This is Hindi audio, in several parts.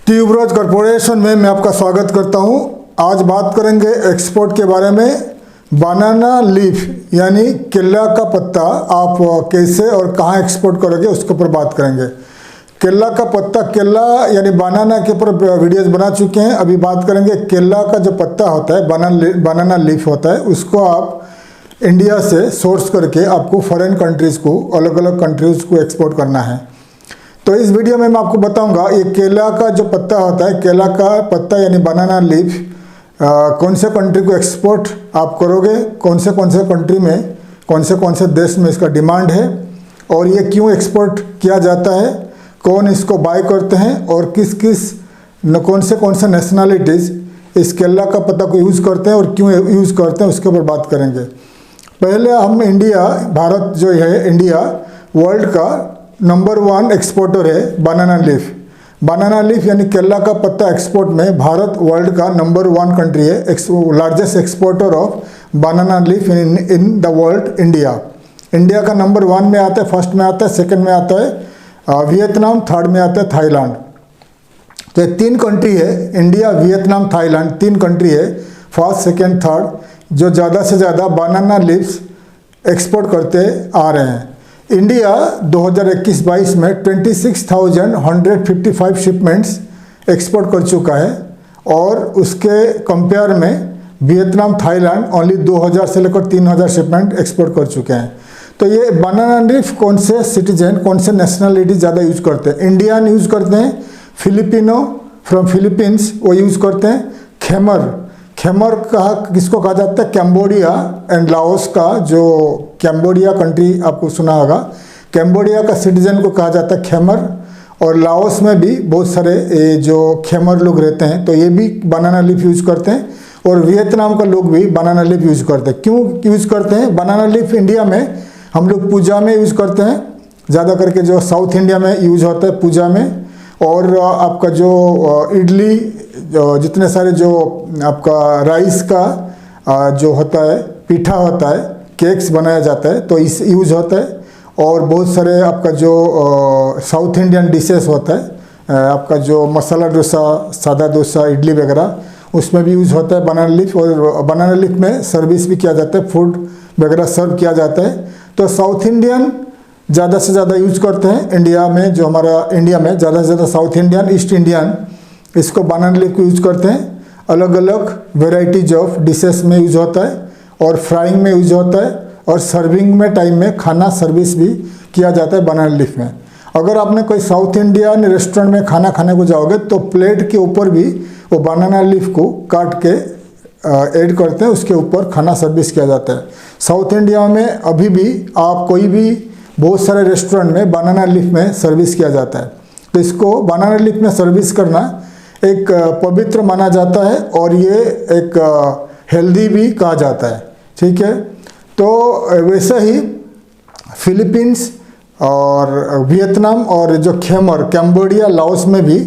ट्यूबरोज कॉरपोरेशन में मैं आपका स्वागत करता हूं। आज बात करेंगे एक्सपोर्ट के बारे में। बनाना लीफ यानी केला का पत्ता आप कैसे और कहां एक्सपोर्ट करोगे उसके ऊपर बात करेंगे। केला का पत्ता, केला यानी बनाना के ऊपर वीडियोस बना चुके हैं। अभी बात करेंगे केला का जो पत्ता होता है, बनाना लीफ होता है, उसको आप इंडिया से सोर्स करके आपको फॉरेन कंट्रीज़ को, अलग अलग कंट्रीज़ को एक्सपोर्ट करना है। तो इस वीडियो में मैं आपको बताऊंगा ये केला का जो पत्ता होता है, केला का पत्ता यानी बनाना लीफ, कौन से कंट्री को एक्सपोर्ट आप करोगे, कौन से कंट्री में, कौन से देश में इसका डिमांड है और ये क्यों एक्सपोर्ट किया जाता है, कौन इसको बाय करते हैं और कौन से नेशनलिटीज़ इस केला का पत्ता को यूज़ करते हैं और क्यों यूज़ करते हैं, उसके ऊपर बात करेंगे। पहले हम इंडिया, भारत जो है, इंडिया वर्ल्ड का नंबर 1 एक्सपोर्टर है बनाना लीफ। बनाना लीफ यानी केला का पत्ता एक्सपोर्ट में भारत वर्ल्ड का नंबर 1 कंट्री है, largest exporter of banana leaf in the world. India का नंबर 1 में आता है, फर्स्ट में आता है, सेकंड में आता है वियतनाम, थर्ड में आता है थाईलैंड। तो ये 3 कंट्री है, इंडिया, वियतनाम, थाईलैंड, 3 कंट्री है, फर्स्ट, सेकंड, थर्ड, जो ज़्यादा से ज़्यादा बनाना लीव्स एक्सपोर्ट करते आ रहे हैं। इंडिया 2021-22 में 26,155 शिपमेंट्स एक्सपोर्ट कर चुका है और उसके कंपेयर में वियतनाम, थाईलैंड ओनली 2,000 से लेकर 3,000 शिपमेंट एक्सपोर्ट कर चुके हैं। तो ये बनाना लीफ कौन से सिटीजन, कौन से नेशनलिटी ज़्यादा यूज करते हैं? इंडियन यूज़ करते हैं, फिलिपिनो फ्रॉम फिलीपींस वो यूज़ करते हैं। खेमर किसको कहा जाता है? कैम्बोडिया एंड लाओस का, जो कैम्बोडिया कंट्री आपको सुना होगा, कैम्बोडिया का सिटीजन को कहा जाता है खेमर। और लाओस में भी बहुत सारे जो खेमर लोग रहते हैं, तो ये भी बनाना लीफ यूज़ करते हैं। और वियतनाम का लोग भी बनाना लीफ यूज़ करते हैं। क्यों यूज़ करते हैं बनाना लीफ? इंडिया में हम लोग पूजा में यूज़ करते हैं, ज़्यादा करके जो साउथ इंडिया में यूज़ होता है पूजा में। और आपका जो इडली, जितने सारे जो आपका राइस का जो होता है, पीठा होता है, केक्स बनाया जाता है, तो इस यूज़ होता है। और बहुत सारे आपका जो साउथ इंडियन डिशेस होता है, आपका जो मसाला डोसा, सादा डोसा, इडली वगैरह, उसमें भी यूज़ होता है बनाना लीफ। और बनाना लीफ में सर्विस भी किया जाता है, फूड वगैरह सर्व किया जाता है। तो साउथ इंडियन ज़्यादा से ज़्यादा यूज़ करते हैं इंडिया में, जो हमारा इंडिया में ज़्यादा से ज़्यादा साउथ इंडियन, ईस्ट इंडियन, इसको बनाना लीफ को यूज़ करते हैं। अलग अलग वेराइटीज ऑफ डिशेस में यूज़ होता है और फ्राइंग में यूज़ होता है और सर्विंग में टाइम में खाना सर्विस भी किया जाता है बनाना लीफ में। अगर आपने कोई साउथ इंडियन रेस्टोरेंट में खाना खाने को जाओगे तो प्लेट के ऊपर भी वो बनाना लीफ को काट के ऐड करते हैं, उसके ऊपर खाना सर्विस किया जाता है। साउथ इंडिया में अभी भी आप कोई भी बहुत सारे रेस्टोरेंट में बनाना लीफ में सर्विस किया जाता है। तो इसको बनाना लीफ में सर्विस करना एक पवित्र माना जाता है और ये एक हेल्दी भी कहा जाता है, ठीक है। तो वैसे ही फिलीपींस और वियतनाम और जो खेमर, कैम्बोडिया, लाओस में भी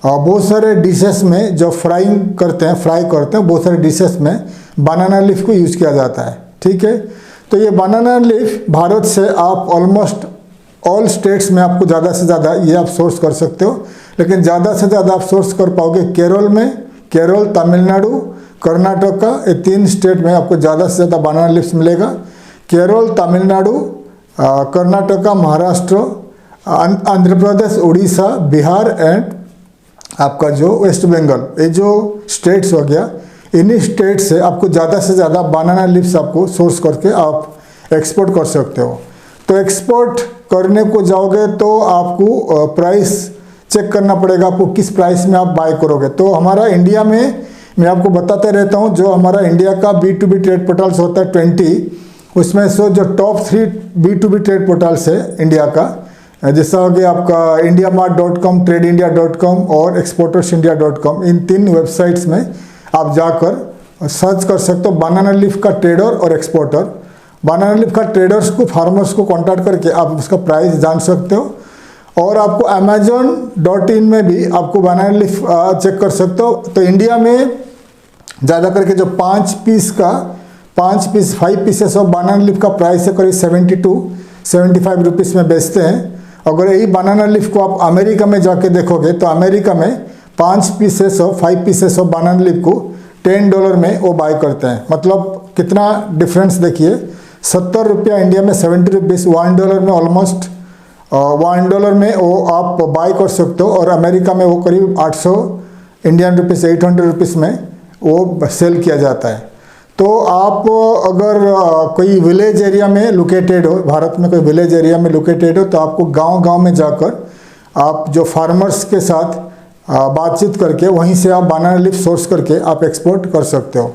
बहुत सारे डिशेस में जो फ्राई करते हैं, बहुत सारे डिशेस में बनाना लीफ को यूज़ किया जाता है, ठीक है। तो ये बनाना लीफ भारत से आप ऑलमोस्ट ऑल स्टेट्स में आपको ज़्यादा से ज़्यादा ये आप सोर्स कर सकते हो, लेकिन ज़्यादा से ज़्यादा आप सोर्स कर पाओगे केरल में। केरल, तमिलनाडु, कर्नाटका, ये 3 स्टेट में आपको ज़्यादा से ज़्यादा बनाना लीव्स मिलेगा। केरल, तमिलनाडु, कर्नाटका, महाराष्ट्र, आंध्र प्रदेश, उड़ीसा, बिहार एंड आपका जो वेस्ट बंगाल, ये जो स्टेट्स हो गया, इन्हीं स्टेट से आपको ज़्यादा से ज़्यादा बनाना लीव्स आपको सोर्स करके आप एक्सपोर्ट कर सकते हो। तो एक्सपोर्ट करने को जाओगे तो आपको प्राइस चेक करना पड़ेगा, आपको किस प्राइस में आप बाय करोगे। तो हमारा इंडिया में, मैं आपको बताते रहता हूँ, जो हमारा इंडिया का B2B ट्रेड पोर्टल्स होता है 20, उसमें से जो टॉप 3 B2B ट्रेड पोर्टल्स है इंडिया का, जैसा हो गया आपका indiamart.com, tradeindia.com और exportersindia.com, इन 3 वेबसाइट्स में आप जाकर सर्च कर सकते हो बनाना लीफ का ट्रेडर और एक्सपोर्टर। बनाना लीफ का ट्रेडर्स को, फार्मर्स को कांटेक्ट करके आप उसका प्राइस जान सकते हो। और आपको amazon.in में भी आपको बनाना लीफ चेक कर सकते हो। तो इंडिया में ज़्यादा करके जो 5 पीसेस ऑफ बनाना लीफ का प्राइस है करीब 72-75 रुपीज़ में बेचते हैं। अगर यही बनाना लीफ को आप अमेरिका में जाके देखोगे तो अमेरिका में 5 pieces of 5 pieces of banana leaf को $10 में वो बाय करते हैं। मतलब कितना डिफरेंस देखिए, 70 रुपया इंडिया में 70 रुपीज़, $1 में ऑलमोस्ट $1 में वो आप बाय कर सकते हो, और अमेरिका में वो करीब 800 इंडियन रुपीज़ 800 रुपीज़ में वो सेल किया जाता है। तो आप अगर कोई विलेज एरिया में लोकेटेड हो, भारत में कोई विलेज एरिया में लोकेटेड हो, तो आपको गांव-गांव में जाकर आप जो फार्मर्स के साथ बातचीत करके वहीं से आप बनाना लीफ सोर्स करके आप एक्सपोर्ट कर सकते हो।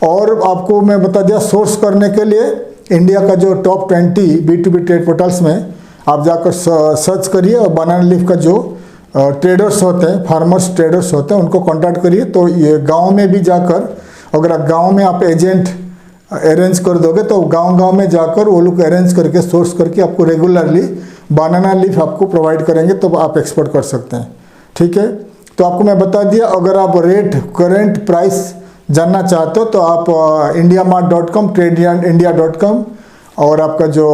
और आपको मैं बता दिया, सोर्स करने के लिए इंडिया का जो टॉप 20 B2B ट्रेड पोर्टल्स में आप जाकर सर्च करिए, और बनाना लीफ का जो ट्रेडर्स होते हैं, फार्मर्स ट्रेडर्स होते हैं, उनको कॉन्टैक्ट करिए। तो ये गांव में भी जाकर, अगर आप गांव में आप एजेंट अरेंज कर दोगे तो गांव-गांव में जाकर वो लोग अरेंज करके सोर्स करके आपको रेगुलरली बनाना लीफ आपको प्रोवाइड करेंगे, तो आप एक्सपोर्ट कर सकते हैं। ठीक है, तो आपको मैं बता दिया। अगर आप रेट करेंट प्राइस जानना चाहते हो तो आप indiamart.com, tradeindia.com और आपका जो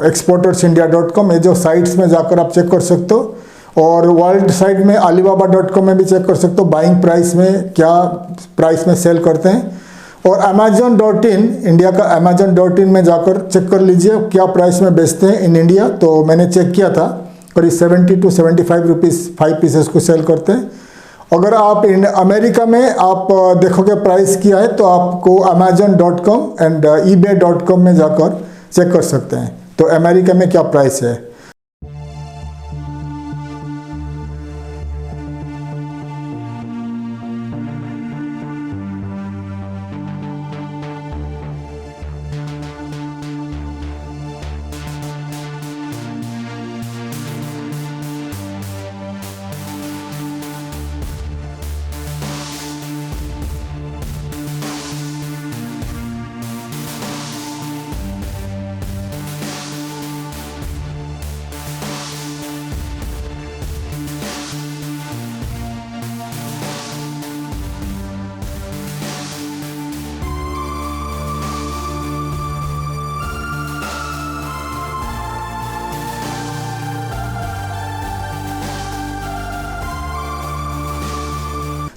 exportersindia.com, ये जो साइट्स में जाकर आप चेक कर सकते हो। और वर्ल्ड साइट में alibaba.com में भी चेक कर सकते हो बाइंग प्राइस में क्या प्राइस में सेल करते हैं। और amazon.in, इंडिया का amazon.in में जाकर चेक कर लीजिए क्या प्राइस में बेचते हैं इन इंडिया। तो मैंने चेक किया था, करीब 70 to 75 रुपीज़ 5 पीसेस को सेल करते हैं। अगर आप अमेरिका में आप देखोगे प्राइस क्या है, तो आपको amazon.com एंड ebay.com में जाकर चेक कर सकते हैं तो अमेरिका में क्या प्राइस है।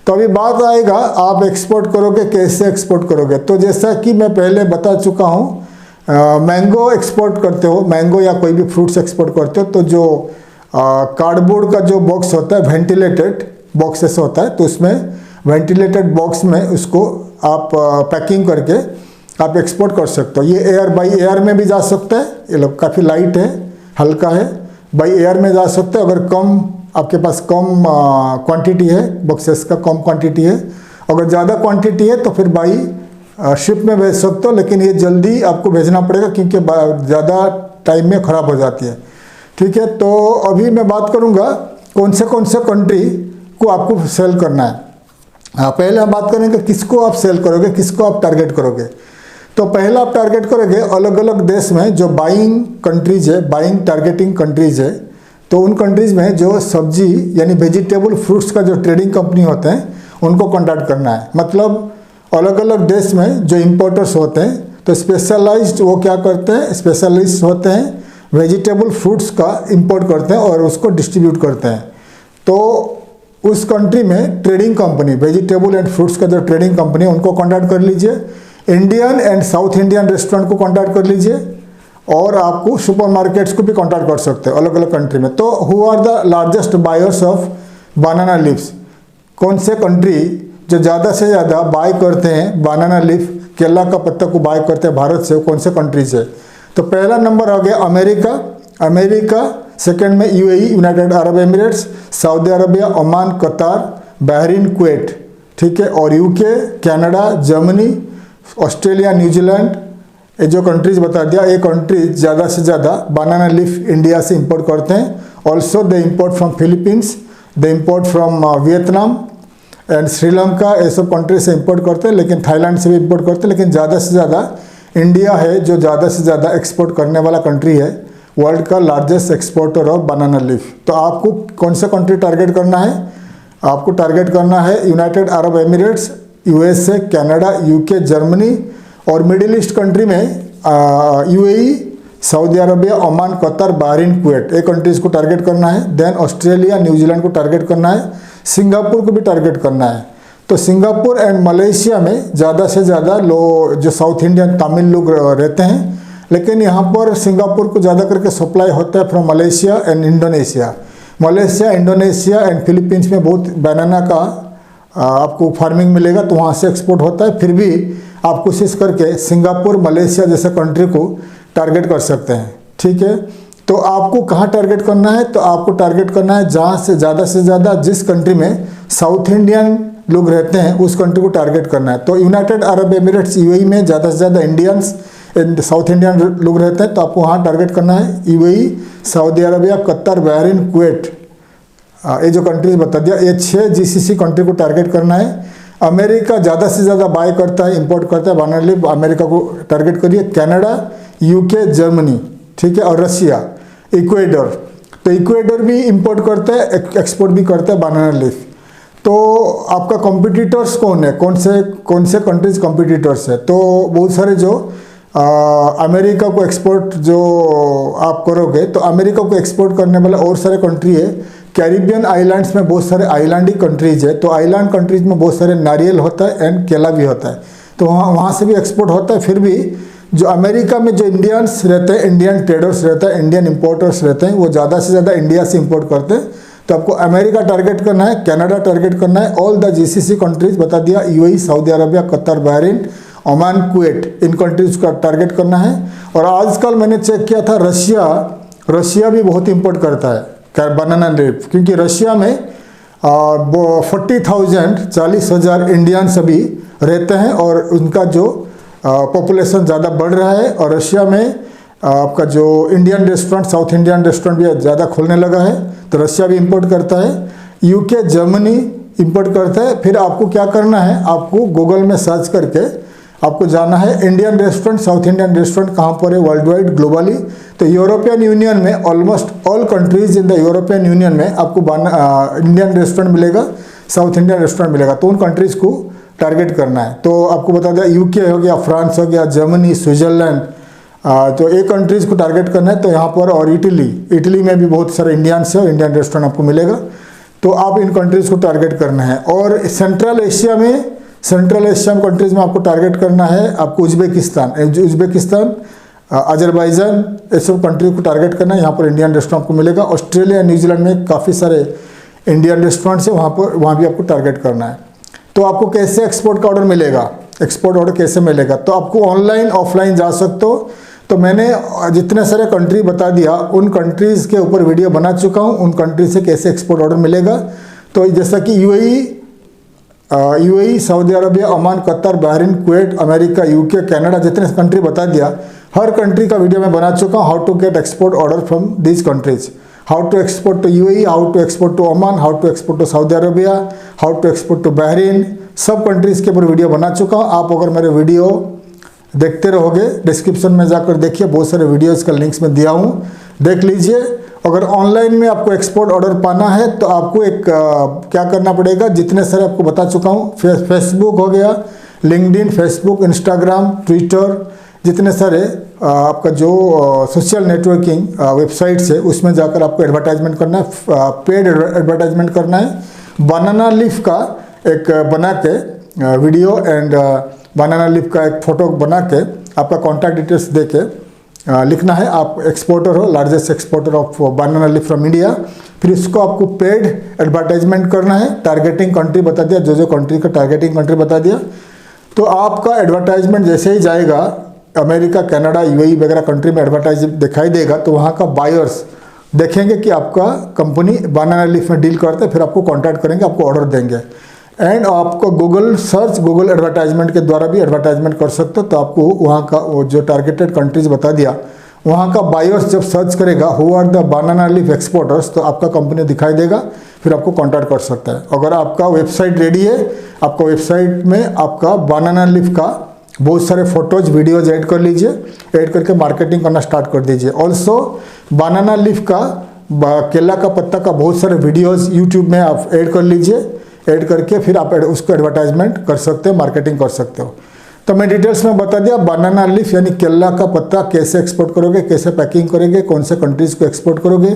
तो अभी बात आएगा आप एक्सपोर्ट करोगे, कैसे एक्सपोर्ट करोगे। तो जैसा कि मैं पहले बता चुका हूँ, मैंगो एक्सपोर्ट करते हो, मैंगो या कोई भी फ्रूट्स एक्सपोर्ट करते हो, तो जो कार्डबोर्ड का जो बॉक्स होता है, वेंटिलेटेड बॉक्सेस होता है, तो उसमें वेंटिलेटेड बॉक्स में उसको आप पैकिंग करके आप एक्सपोर्ट कर सकते हो। ये एयर बाई एयर में भी जा सकता है, ये लोग काफ़ी लाइट है, हल्का है, बाई एयर में जा सकते हो। अगर कम आपके पास कम क्वांटिटी है, बॉक्सेस का कम क्वांटिटी है, अगर ज़्यादा क्वांटिटी है तो फिर बाई शिप में भेज सकते हो, लेकिन ये जल्दी आपको भेजना पड़ेगा क्योंकि ज़्यादा टाइम में ख़राब हो जाती है। ठीक है, तो अभी मैं बात करूँगा कौन से कंट्री को आपको सेल करना है। पहले हम बात करेंगे किसको आप सेल करोगे, किसको आप टारगेट करोगे। तो पहला आप टारगेट करोगे अलग अलग देश में जो बाइंग कंट्रीज है, बाइंग टारगेटिंग कंट्रीज है, तो उन कंट्रीज में जो सब्जी यानी वेजिटेबल फ्रूट्स का जो ट्रेडिंग कंपनी होते हैं उनको कॉन्टैक्ट करना है। मतलब अलग अलग देश में जो इंपोर्टर्स होते हैं, तो स्पेशलाइज्ड वो क्या करते हैं, स्पेशलिस्ट होते हैं, वेजिटेबल फ्रूट्स का इंपोर्ट करते हैं और उसको डिस्ट्रीब्यूट करते हैं। तो उस कंट्री में trading company, vegetable and fruits का जो ट्रेडिंग कंपनी है उनको कॉन्टैक्ट कर लीजिए। Indian and south Indian restaurant को कॉन्टैक्ट कर लीजिए, और आपको सुपरमार्केट्स को भी कॉन्टैक्ट कर सकते हैं अलग अलग कंट्री में। तो who are the largest buyers of banana leaves, कौन से कंट्री जो ज़्यादा से ज़्यादा बाय करते हैं बनाना लीफ, केला का पत्ता को बाय करते हैं भारत से, कौन से कंट्रीज है। तो पहला नंबर आ गया अमेरिका, सेकंड में UAE United Arab Emirates, Saudi Arabia, Oman, कतार, बहरीन, कुवैत, ठीक है, और UK, Canada, Germany, Australia, New Zealand, ये जो कंट्रीज बता दिया, ये कंट्रीज ज़्यादा से ज़्यादा बनाना लीफ इंडिया से इंपोर्ट करते हैं। Also they import from Philippines, they import from Vietnam and Sri Lanka, ये सब कंट्री से इंपोर्ट करते हैं, लेकिन थाईलैंड से भी इंपोर्ट करते हैं। लेकिन ज़्यादा से ज़्यादा इंडिया है जो ज़्यादा से ज़्यादा एक्सपोर्ट करने वाला कंट्री है, वर्ल्ड का largest exporter of banana leaf. तो आपको कौन सा कंट्री टारगेट करना है, आपको टारगेट करना है United Arab Emirates, USA, Canada, UK, Germany, और मिडिल ईस्ट कंट्री में UAE, Saudi Arabia, Oman, Qatar, Bahrain, Kuwait, ये कंट्रीज़ को टारगेट करना है। देन ऑस्ट्रेलिया, न्यूजीलैंड को टारगेट करना है। सिंगापुर को भी टारगेट करना है। तो सिंगापुर एंड मलेशिया में ज़्यादा से ज़्यादा लोग जो साउथ इंडियन तमिल लोग रहते हैं, लेकिन यहाँ पर सिंगापुर को ज़्यादा करके सप्लाई होता है from Malaysia and Indonesia. Malaysia, Indonesia and Philippines में बहुत बनाना का आपको फार्मिंग मिलेगा, तो वहाँ से एक्सपोर्ट होता है। फिर भी आप कोशिश करके सिंगापुर, मलेशिया जैसे कंट्री को टारगेट कर सकते हैं, ठीक है। तो आपको कहाँ टारगेट करना है, तो आपको टारगेट करना है जहाँ से ज़्यादा जिस कंट्री में साउथ इंडियन लोग रहते हैं उस कंट्री को टारगेट करना है। तो यूनाइटेड अरब एमिरेट्स यूएई में ज़्यादा से ज़्यादा इंडियंस साउथ इंडियन लोग रहते हैं, तो आपको वहाँ टारगेट करना है। UAE, Saudi Arabia, Qatar, Bahrain, Kuwait, ये जो कंट्रीज बता दिया, ये 6 जीसीसी कंट्री को टारगेट करना है। अमेरिका ज़्यादा से ज़्यादा बाय करता है, इंपोर्ट करता है बनाना लीफ, अमेरिका को टारगेट करिए। कनाडा, यूके, जर्मनी, ठीक है, और रशिया, इक्वेडर, तो इक्वेडर भी इंपोर्ट करता है, एक्सपोर्ट भी करता है बनाना लीफ। तो आपका कॉम्पिटिटर्स कौन है, कौन से कंट्रीज कॉम्पिटिटर्स है, तो बहुत सारे जो अमेरिका को एक्सपोर्ट जो आप करोगे, तो अमेरिका को एक्सपोर्ट करने वाला और सारे कंट्री है। कैरिबियन आइलैंड्स में बहुत सारे आइलैंडी कंट्रीज है, तो आइलैंड कंट्रीज में बहुत सारे नारियल होता है एंड केला भी होता है, तो वहाँ से भी एक्सपोर्ट होता है। फिर भी जो अमेरिका में जो इंडियंस रहते हैं, इंडियन ट्रेडर्स रहते हैं, इंडियन इंपोर्टर्स रहते हैं, वो ज़्यादा से ज़्यादा इंडिया से इंपोर्ट करते हैं। तो आपको अमेरिका टारगेट करना है, कनाडा टारगेट करना है, ऑल द जीसीसी कंट्रीज बता दिया, UAE, Saudi Arabia, Qatar, Bahrain, Oman, Kuwait, इन कंट्रीज का टारगेट करना है। और आजकल मैंने चेक किया था, रशिया भी बहुत इंपोर्ट करता है बनाना लीफ, क्योंकि रशिया में 40,000 इंडियंस अभी रहते हैं और उनका जो पॉपुलेशन ज़्यादा बढ़ रहा है। और रशिया में आपका जो Indian restaurant, south Indian restaurant भी ज़्यादा खुलने लगा है, तो रशिया भी इंपोर्ट करता है। यूके, जर्मनी इंपोर्ट करता है। फिर आपको क्या करना है, आपको गूगल में सर्च करके आपको जाना है Indian restaurant, south Indian restaurant कहाँ पर है वर्ल्ड वाइड ग्लोबली। तो यूरोपियन यूनियन में almost all countries in the European union में आपको इंडियन रेस्टोरेंट मिलेगा, साउथ इंडियन रेस्टोरेंट मिलेगा, तो उन कंट्रीज़ को टारगेट करना है। तो आपको बता दें, यूके हो गया, फ्रांस हो गया, जर्मनी, स्विट्जरलैंड, तो ये कंट्रीज़ को टारगेट करना है। तो यहाँ पर और इटली में भी बहुत सारे इंडियंस है, इंडियन रेस्टोरेंट आपको मिलेगा, तो आप इन कंट्रीज़ को टारगेट करना है। और सेंट्रल एशिया कंट्रीज में आपको टारगेट करना है, आपको उज्बेकिस्तान, अजरबैजान, ये सब कंट्री को टारगेट करना है। यहाँ पर इंडियन रेस्टोरेंट आपको मिलेगा। ऑस्ट्रेलिया, न्यूजीलैंड में काफ़ी सारे इंडियन रेस्टोरेंट्स हैं, वहाँ भी आपको टारगेट करना है। तो आपको कैसे एक्सपोर्ट का ऑर्डर मिलेगा, एक्सपोर्ट ऑर्डर कैसे मिलेगा, तो आपको ऑनलाइन ऑफलाइन जा सकते हो। तो मैंने जितने सारे कंट्री बता दिया, उन कंट्रीज़ के ऊपर वीडियो बना चुका हूँ, उन कंट्री से कैसे एक्सपोर्ट ऑर्डर मिलेगा। तो जैसा कि UAE, Saudi Arabia, Oman, Qatar, Bahrain, Kuwait, America, UK, Canada, जितने कंट्री बता दिया, हर कंट्री का वीडियो मैं बना चुका हूँ। How to get export order from these countries, how to export to UAE, how to export to Oman, how to export to Saudi Arabia, how to export to Bahrain, सब कंट्रीज़ के ऊपर वीडियो बना चुका हूँ। आप अगर मेरे वीडियो देखते रहोगे, डिस्क्रिप्शन में जाकर देखिए, बहुत सारे वीडियोस का लिंक्स में दिया हूँ, देख लीजिए। अगर ऑनलाइन में आपको एक्सपोर्ट ऑर्डर पाना है तो आपको एक क्या करना पड़ेगा, जितने सारे आपको बता चुका हूँ, फेसबुक हो गया, लिंक्डइन, फेसबुक, इंस्टाग्राम, ट्विटर, जितने सारे आपका जो सोशल नेटवर्किंग वेबसाइट्स है, उसमें जाकर आपको एडवर्टाइजमेंट करना है, पेड एडवर्टाइजमेंट करना है। बनाना लीफ का एक बना के वीडियो एंड बनाना लीफ का एक फ़ोटो बना के आपका कॉन्टैक्ट डिटेल्स दे के लिखना है, आप एक्सपोर्टर हो, largest exporter of banana leaf from India. फिर इसको आपको पेड एडवर्टाइजमेंट करना है, टारगेटिंग कंट्री बता दिया, जो कंट्री का टारगेटिंग कंट्री बता दिया। तो आपका एडवर्टाइजमेंट जैसे ही जाएगा अमेरिका, कनाडा, यूएई वगैरह कंट्री में एडवर्टाइज दिखाई देगा, तो वहाँ का बायर्स देखेंगे कि आपका कंपनी बनाना लीफ में डील करते हैं, फिर आपको कॉन्टैक्ट करेंगे, आपको ऑर्डर देंगे। एंड आपको गूगल सर्च, गूगल एडवर्टाइजमेंट के द्वारा भी एडवर्टाइजमेंट कर सकते हो। तो आपको वहाँ का वो जो टारगेटेड कंट्रीज बता दिया, वहाँ का बायर्स जब सर्च करेगा who are the banana leaf exporters, तो आपका कंपनी दिखाई देगा, फिर आपको कॉन्टैक्ट कर सकता है। अगर आपका वेबसाइट रेडी है, आपका वेबसाइट में आपका बनाना लीफ का बहुत सारे फोटोज, वीडियोज ऐड कर लीजिए, ऐड करके मार्केटिंग करना स्टार्ट कर दीजिए। ऑल्सो बनाना लीफ का, केला का पत्ता का बहुत सारे वीडियोज़ यूट्यूब में आप ऐड कर लीजिए, ऐड करके फिर आप उसको एडवर्टाइजमेंट कर सकते हो, मार्केटिंग कर सकते हो। तो मैं डिटेल्स में बता दिया, बनाना लीफ यानी केला का पत्ता कैसे एक्सपोर्ट करोगे, कैसे पैकिंग करोगे, कौन से कंट्रीज़ को एक्सपोर्ट करोगे,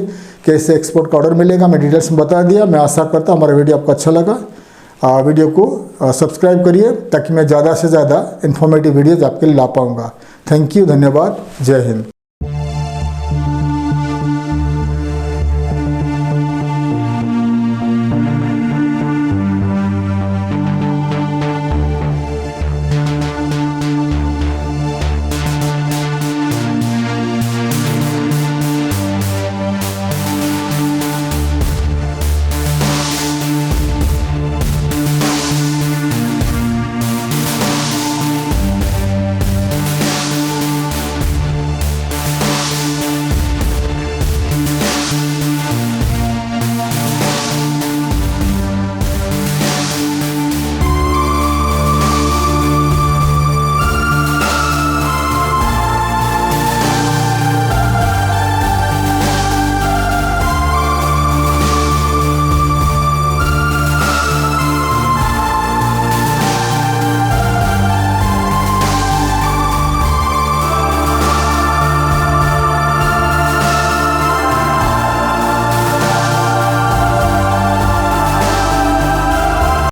कैसे एक्सपोर्ट का ऑर्डर मिलेगा, मैं डिटेल्स में बता दिया। मैं आशा करता हूँ हमारा वीडियो आपको अच्छा लगा। वीडियो को सब्सक्राइब करिए ताकि मैं ज़्यादा से ज़्यादा इन्फॉर्मेटिव वीडियोज़ आपके लिए ला पाऊँगा। थैंक यू, धन्यवाद, जय हिंद।